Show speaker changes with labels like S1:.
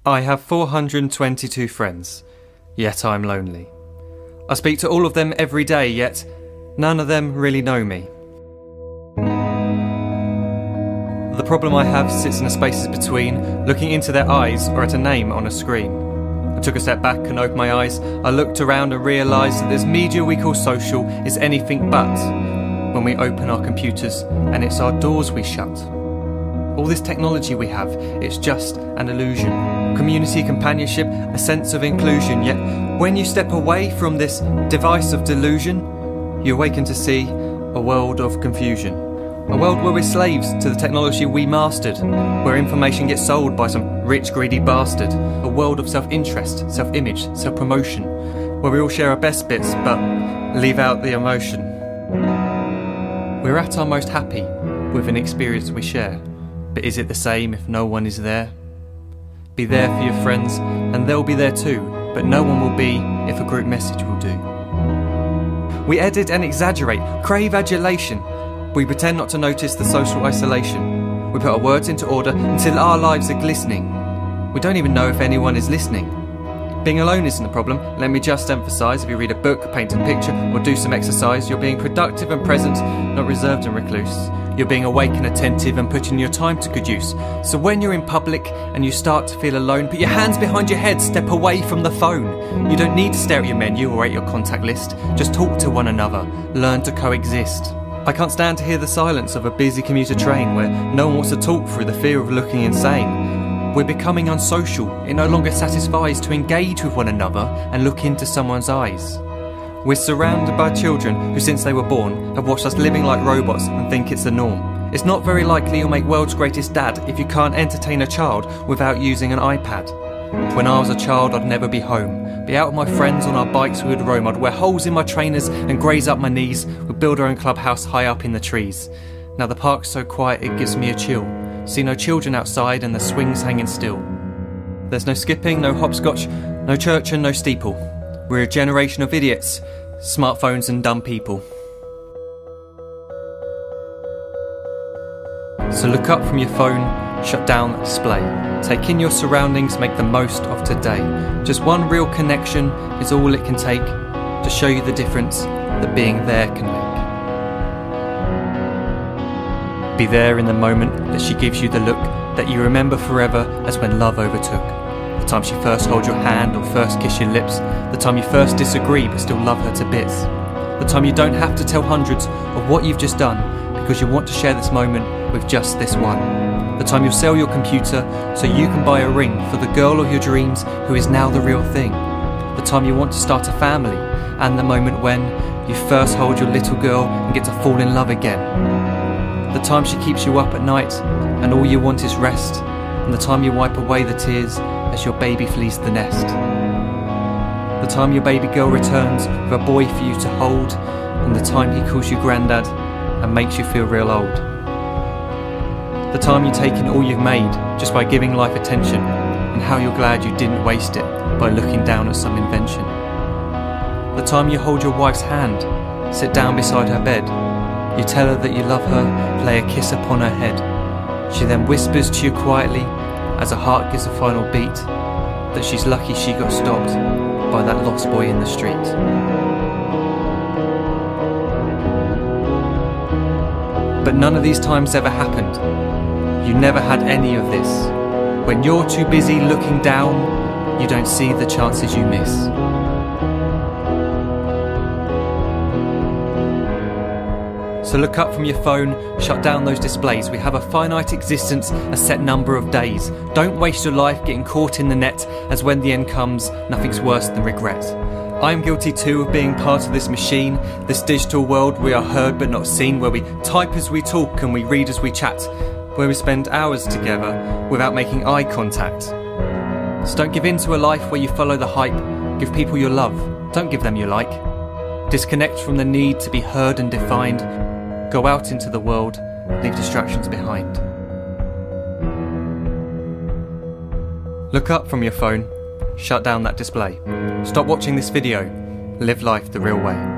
S1: I have 422 friends, yet I'm lonely. I speak to all of them every day, yet none of them really know me. The problem I have sits in the spaces between looking into their eyes or at a name on a screen. I took a step back and opened my eyes. I looked around and realised that this media we call social is anything but when we open our computers and it's our doors we shut. All this technology we have, it's just an illusion. Community, companionship, a sense of inclusion. Yet when you step away from this device of delusion, you awaken to see a world of confusion. A world where we're slaves to the technology we mastered, where information gets sold by some rich, greedy bastard. A world of self-interest, self-image, self-promotion, where we all share our best bits but leave out the emotion. We're at our most happy with an experience we share. But is it the same if no one is there? Be there for your friends and they'll be there too, but no one will be if a group message will do. We edit and exaggerate, crave adulation. We pretend not to notice the social isolation. We put our words into order until our lives are glistening. We don't even know if anyone is listening. Being alone isn't a problem, let me just emphasise. If you read a book, paint a picture or do some exercise, you're being productive and present, not reserved and recluse. You're being awake and attentive and putting your time to good use. So when you're in public and you start to feel alone, put your hands behind your head, step away from the phone. You don't need to stare at your menu or at your contact list. Just talk to one another, learn to coexist. I can't stand to hear the silence of a busy commuter train where no one wants to talk through the fear of looking insane. We're becoming unsocial. It no longer satisfies to engage with one another and look into someone's eyes. We're surrounded by children who since they were born have watched us living like robots and think it's the norm. It's not very likely you'll make world's greatest dad if you can't entertain a child without using an iPad. When I was a child I'd never be home. Be out with my friends on our bikes we would roam. I'd wear holes in my trainers and graze up my knees. We'd build our own clubhouse high up in the trees. Now the park's so quiet it gives me a chill. See no children outside and the swings hanging still. There's no skipping, no hopscotch, no church and no steeple. We're a generation of idiots, smartphones and dumb people. So look up from your phone, shut down the display. Take in your surroundings, make the most of today. Just one real connection is all it can take to show you the difference that being there can make. Be there in the moment that she gives you the look that you remember forever as when love overtook. The time she first holds your hand or first kiss your lips. The time you first disagree but still love her to bits. The time you don't have to tell hundreds of what you've just done because you want to share this moment with just this one. The time you'll sell your computer so you can buy a ring for the girl of your dreams who is now the real thing. The time you want to start a family and the moment when you first hold your little girl and get to fall in love again. The time she keeps you up at night and all you want is rest. And the time you wipe away the tears as your baby flees the nest. The time your baby girl returns with a boy for you to hold, and the time he calls you granddad and makes you feel real old. The time you take in all you've made just by giving life attention, and how you're glad you didn't waste it by looking down at some invention. The time you hold your wife's hand, sit down beside her bed, you tell her that you love her, lay a kiss upon her head. She then whispers to you quietly, as her heart gives a final beat, that she's lucky she got stopped by that lost boy in the street. But none of these times ever happened. You never had any of this. When you're too busy looking down, you don't see the chances you miss. So look up from your phone, shut down those displays. We have a finite existence, a set number of days. Don't waste your life getting caught in the net, as when the end comes, nothing's worse than regret. I am guilty too of being part of this machine, this digital world we are heard but not seen, where we type as we talk and we read as we chat, where we spend hours together without making eye contact. So don't give in to a life where you follow the hype. Give people your love, don't give them your like. Disconnect from the need to be heard and defined. Go out into the world, leave distractions behind. Look up from your phone, shut down that display. Stop watching this video, live life the real way.